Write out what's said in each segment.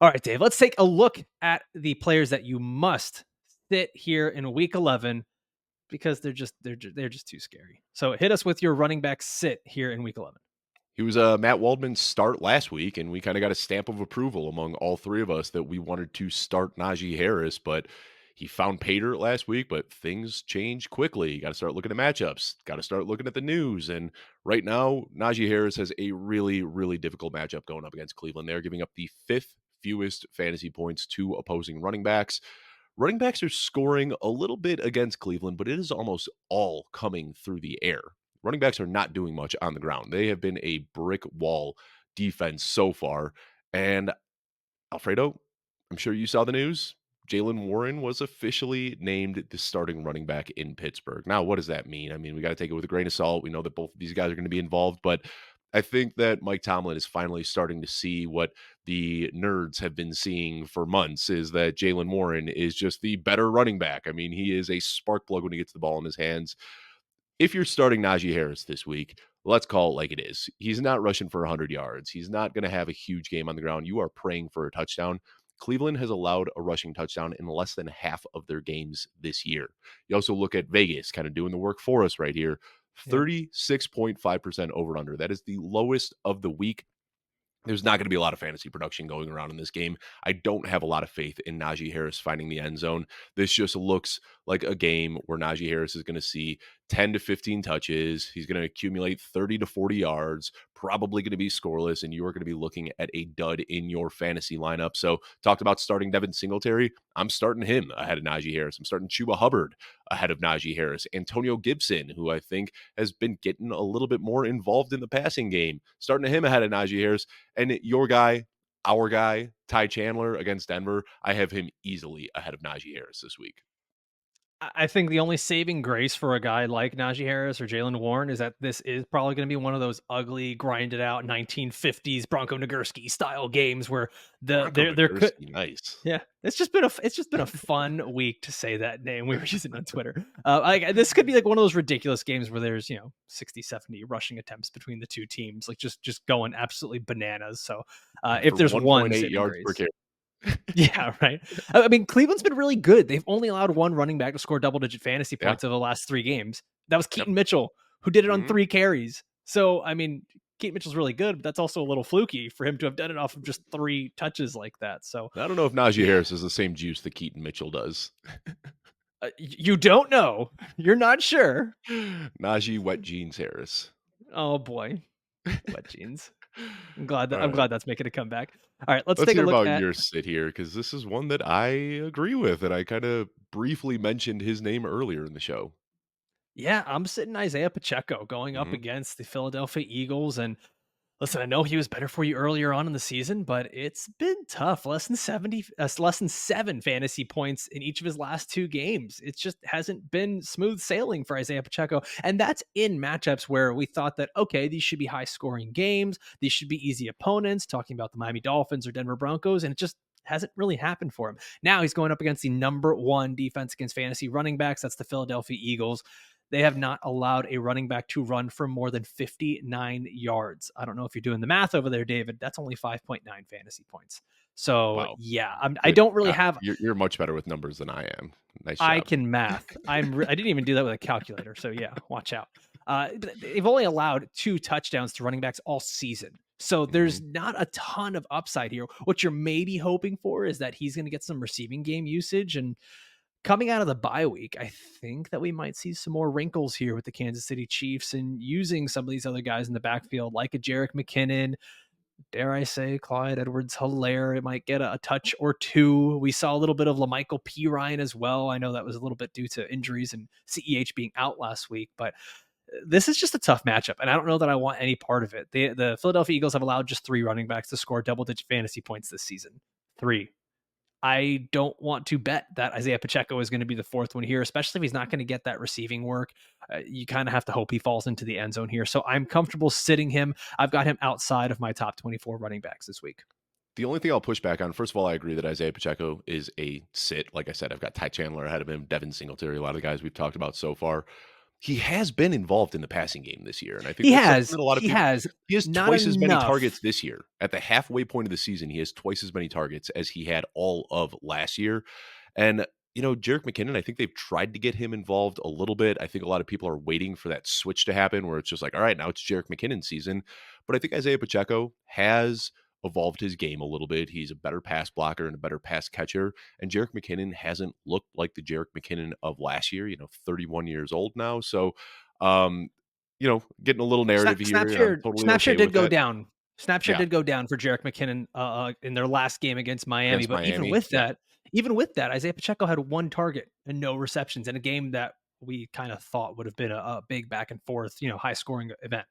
All right, Dave, let's take a look at the players that you must sit here in week 11 because they're just too scary. So hit us with your running back sit here in week 11. He was Matt Waldman's start last week, and we kind of got a stamp of approval among all three of us that we wanted to start Najee Harris, but he found pay dirt last week, but things change quickly. You got to start looking at matchups, got to start looking at the news. And right now, Najee Harris has a really, really difficult matchup going up against Cleveland. They're giving up the fifth fewest fantasy points to opposing running backs. Running backs are scoring a little bit against Cleveland, but it is almost all coming through the air. Running backs are not doing much on the ground. They have been a brick wall defense so far. And Alfredo, I'm sure you saw the news. Jalen Warren was officially named the starting running back in Pittsburgh. Now, what does that mean? I mean, we got to take it with a grain of salt. We know that both of these guys are going to be involved, but I think that Mike Tomlin is finally starting to see what the nerds have been seeing for months is that Jalen Warren is just the better running back. I mean, he is a spark plug when he gets the ball in his hands. If you're starting Najee Harris this week, let's call it like it is. He's not rushing for 100 yards. He's not going to have a huge game on the ground. You are praying for a touchdown. Cleveland has allowed a rushing touchdown in less than half of their games this year. You also look at Vegas kind of doing the work for us right here. Yeah. 36.5% over and under. That is the lowest of the week. There's not going to be a lot of fantasy production going around in this game. I don't have a lot of faith in Najee Harris finding the end zone. This just looks like a game where Najee Harris is going to see 10 to 15 touches. He's going to accumulate 30 to 40 yards, probably going to be scoreless, and you are going to be looking at a dud in your fantasy lineup. So, talked about starting Devin Singletary. I'm starting him ahead of Najee Harris. I'm starting Chuba Hubbard ahead of Najee Harris. Antonio Gibson, who I think has been getting a little bit more involved in the passing game, starting him ahead of Najee Harris. And your guy, our guy, Ty Chandler against Denver, I have him easily ahead of Najee Harris this week. I think the only saving grace for a guy like Najee Harris or Jalen Warren is that this is probably going to be one of those ugly, grinded out 1950s Bronco Nagurski style games where Bronco there could Nagurski, nice. yeah, it's just been a fun week to say that name. We were using it on Twitter. Like this could be like one of those ridiculous games where there's 60, 70 rushing attempts between the two teams, like just going absolutely bananas. So if For there's one 1.8 saving yards per grace. carry. Yeah, right. I mean, Cleveland's been really good. They've only allowed one running back to score double-digit fantasy Yeah. points over the last 3 games. That was Yep. Keaton Mitchell, who did it on Mhm. 3 carries. So, I mean, Keaton Mitchell's really good, but that's also a little fluky for him to have done it off of just 3 touches like that. So, I don't know if Najee yeah, Harris has the same juice that Keaton Mitchell does. you don't know. You're not sure. Najee Wet Jeans Harris. Oh boy, wet jeans. All I'm right. glad that's making a comeback. All right, let's Let's take a hear look about at your sit here because this is one that I agree with. And I kind of briefly mentioned his name earlier in the show. yeah, I'm sitting Isiah Pacheco going up Mhm. against the Philadelphia Eagles. And listen, I know he was better for you earlier on in the season, but it's been tough. Less than 7 fantasy points in each of his last 2 games. It just hasn't been smooth sailing for Isiah Pacheco. And that's in matchups where we thought that, okay, these should be high scoring games. These should be easy opponents, talking about the Miami Dolphins or Denver Broncos. And it just hasn't really happened for him. Now he's going up against the number 1 defense against fantasy running backs. That's the Philadelphia Eagles. They have not allowed a running back to run for more than 59 yards. I don't know if you're doing the math over there, David. That's only 5.9 fantasy points. So Wow. yeah, I Good. don't really have. You're much better with numbers than I am. Nice I job. can math. I didn't even do that with a calculator. So yeah, watch out. But they've only allowed 2 touchdowns to running backs all season. So there's Mhm. not a ton of upside here. What you're maybe hoping for is that he's going to get some receiving game usage. And coming out of the bye week, I think that we might see some more wrinkles here with the Kansas City Chiefs and using some of these other guys in the backfield, like a Jerick McKinnon. Dare I say, Clyde Edwards-Helaire it might get a touch or 2. We saw a little bit of LaMichael Pirine as well. I know that was a little bit due to injuries and CEH being out last week, but this is just a tough matchup, and I don't know that I want any part of it. The Philadelphia Eagles have allowed just 3 running backs to score double-digit fantasy points this season. 3. I don't want to bet that Isiah Pacheco is going to be the 4th one here, especially if he's not going to get that receiving work. You kind of have to hope he falls into the end zone here. So I'm comfortable sitting him. I've got him outside of my top 24 running backs this week. The only thing I'll push back on, first of all, I agree that Isaiah Pacheco is a sit. Like I said, I've got Ty Chandler ahead of him, Devin Singletary, a lot of the guys we've talked about so far. He has been involved in the passing game this year, and I think He that's something has, that a lot of he people. has, He has not twice as many enough. targets this year. At the halfway point of the season, he has twice as many targets as he had all of last year. And, Jerick McKinnon, I think they've tried to get him involved a little bit. I think a lot of people are waiting for that switch to happen where it's just like, all right, now it's Jerick McKinnon season. But I think Isaiah Pacheco has evolved his game a little bit. He's a better pass blocker and a better pass catcher. And Jerick McKinnon hasn't looked like the Jerick McKinnon of last year, 31 years old now. So, um, getting a little narrative here, and I'm totally Snapshare okay did with go that. down. Snapshare Yeah, did go down for Jerick McKinnon, in their last game against Miami, against but Miami. Yeah. even with that, Isaiah Pacheco had 1 target and no receptions in a game that we kinda thought would have been a big back and forth, high scoring event.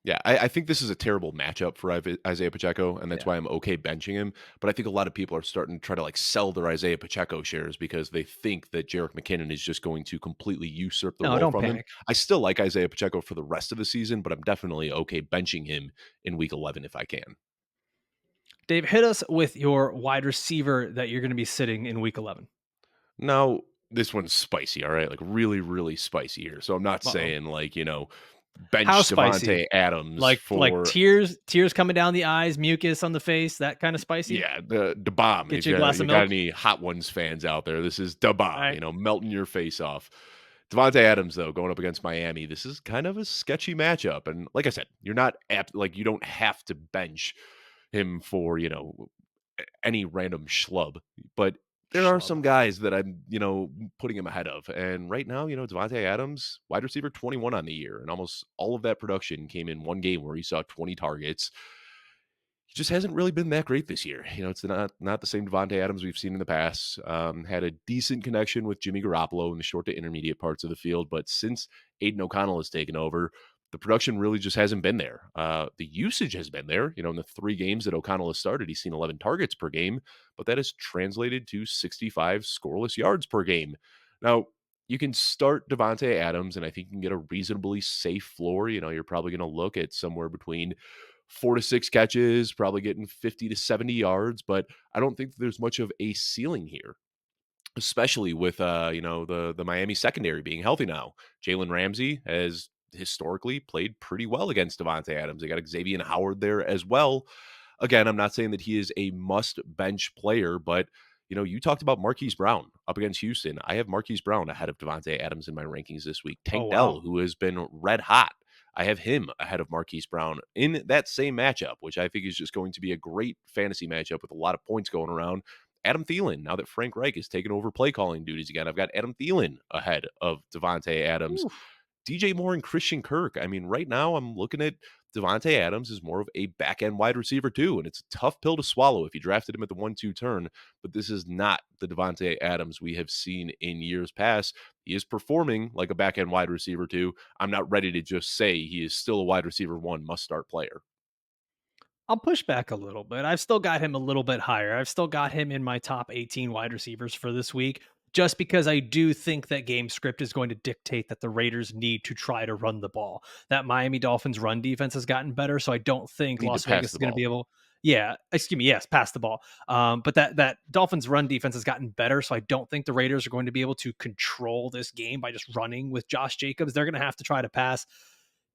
Yeah, I think this is a terrible matchup for Isaiah Pacheco, and that's Yeah. why I'm okay benching him. But I think a lot of people are starting to try to like sell their Isaiah Pacheco shares because they think that Jerick McKinnon is just going to completely usurp the No, role don't from him. panic. I still like Isaiah Pacheco for the rest of the season, but I'm definitely okay benching him in week 11 if I can. Dave, hit us with your wide receiver that you're gonna be sitting in week 11. Now, this one's spicy, all right? Like really, really spicy here. So I'm not Uh-oh. saying like, How bench spicy? Devonte Adams Like for. tears coming down the eyes, mucus on the face, that kinda spicy? Yeah, the bomb. Get If you a glass you of got milk? any Hot Ones fans out there, this is the bomb, Alright. melting your face off. Devonte Adams, though, going up against Miami, this is kind of a sketchy matchup. And like I said, you're not apt, like you don't have to bench him for, any random schlub. But there are Schlub. some guys that I'm, putting him ahead of. And right now, Devonte Adams, wide receiver 21 on the year, and almost all of that production came in one game where he saw 20 targets. He just hasn't really been that great this year. It's not the same Devonte Adams we've seen in the past. Had a decent connection with Jimmy Garoppolo in the short to intermediate parts of the field, but since Aiden O'Connell has taken over, the production really just hasn't been there. The usage has been there. In the 3 games that O'Connell has started, he's seen 11 targets per game, but that has translated to 65 scoreless yards per game. Now, you can start Devonte Adams, and I think you can get a reasonably safe floor. You're probably going to look at somewhere between 4 to 6 catches, probably getting 50 to 70 yards, but I don't think there's much of a ceiling here, especially with the Miami secondary being healthy now. Jalen Ramsey has historically played pretty well against Davante Adams. They got Xavier Howard there as well. Again, I'm not saying that he is a must bench player, but you talked about Marquise Brown up against Houston. I have Marquise Brown ahead of Davante Adams in my rankings this week. Oh, Tank Dell, wow. who has been red hot, I have him ahead of Marquise Brown in that same matchup, which I think is just going to be a great fantasy matchup with a lot of points going around. Adam Thielen, now that Frank Reich has taken over play calling duties again, I've got Adam Thielen ahead of Davante Adams. Oof. DJ Moore and Christian Kirk. I mean, right now I'm looking at Davante Adams as more of a back end wide receiver too, and it's a tough pill to swallow if you drafted him at the 1-2 turn. But this is not the Davante Adams we have seen in years past. He is performing like a back end wide receiver too. I'm not ready to just say he is still a wide receiver 1 must start player. I'll push back a little bit. I've still got him a little bit higher. I've still got him in my top 18 wide receivers for this week, just because I do think that game script is going to dictate that the Raiders need to try to run the ball. That Miami Dolphins run defense has gotten better, so I don't think Need to Las pass Vegas the is going to be ball. able. Yeah, excuse me. Yes, pass the ball. But that Dolphins run defense has gotten better, so I don't think the Raiders are going to be able to control this game by just running with Josh Jacobs. They're going to have to try to pass.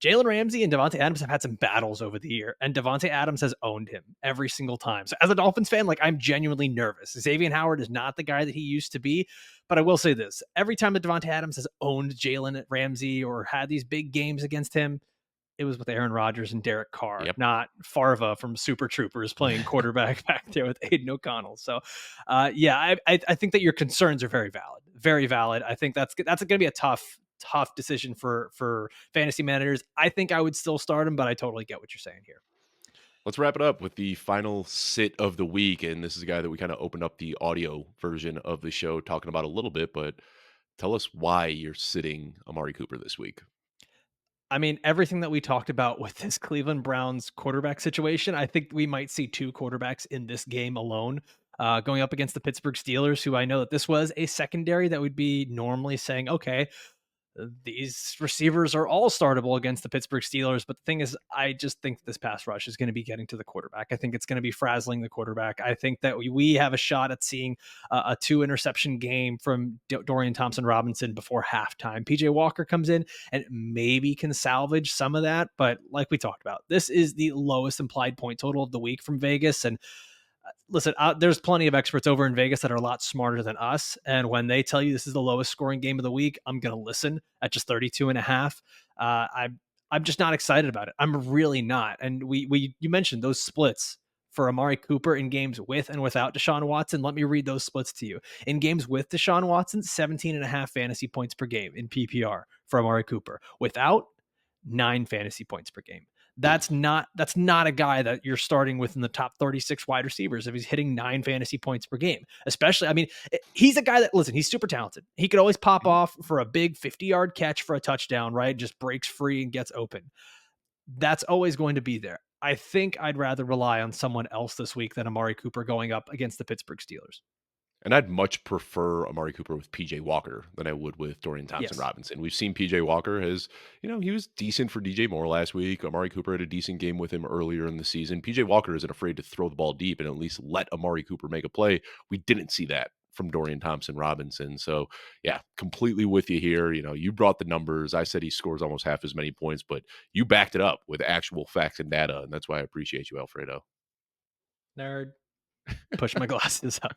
Jalen Ramsey and Devonte Adams have had some battles over the year, and Devonte Adams has owned him every single time. So, as a Dolphins fan, like I'm genuinely nervous. Xavier Howard is not the guy that he used to be, but I will say this: every time that Devonte Adams has owned Jalen Ramsey or had these big games against him, it was with Aaron Rodgers and Derek Carr, Yep. not Farva from Super Troopers playing quarterback back there with Aiden O'Connell. So, yeah, I think that your concerns are very valid, very valid. I think that's going to be a tough decision for fantasy managers. I think I would still start him, but I totally get what you're saying here. Let's wrap it up with the final sit of the week. And this is a guy that we kind of opened up the audio version of the show talking about a little bit, but tell us why you're sitting Amari Cooper this week. I mean, everything that we talked about with this Cleveland Browns quarterback situation, I think we might see 2 quarterbacks in this game alone, going up against the Pittsburgh Steelers, who I know that this was a secondary that would be normally saying, okay, these receivers are all startable against the Pittsburgh Steelers. But the thing is, I just think this pass rush is going to be getting to the quarterback. I think it's going to be frazzling the quarterback. I think that we have a shot at seeing a 2 interception game from Dorian Thompson Robinson before halftime. PJ Walker comes in and maybe can salvage some of that. But like we talked about, this is the lowest implied point total of the week from Vegas. And listen, there's plenty of experts over in Vegas that are a lot smarter than us. And when they tell you this is the lowest scoring game of the week, I'm going to listen at just 32.5. I'm just not excited about it. I'm really not. And you mentioned those splits for Amari Cooper in games with and without Deshaun Watson. Let me read those splits to you. In games with Deshaun Watson, 17.5 fantasy points per game in PPR for Amari Cooper. Without, 9 fantasy points per game. That's not a guy that you're starting with in the top 36 wide receivers if he's hitting 9 fantasy points per game. Especially, I mean, he's a guy that, listen, he's super talented. He could always pop off for a big 50-yard catch for a touchdown, right? Just breaks free and gets open. That's always going to be there. I think I'd rather rely on someone else this week than Amari Cooper going up against the Pittsburgh Steelers. And I'd much prefer Amari Cooper with PJ Walker than I would with Dorian Thompson Yes. Robinson. We've seen PJ Walker has, he was decent for DJ Moore last week. Amari Cooper had a decent game with him earlier in the season. PJ Walker isn't afraid to throw the ball deep and at least let Amari Cooper make a play. We didn't see that from Dorian Thompson Robinson. So, yeah, completely with you here. You brought the numbers. I said he scores almost half as many points, but you backed it up with actual facts and data. And that's why I appreciate you, Alfredo. Nerd. Push my glasses up.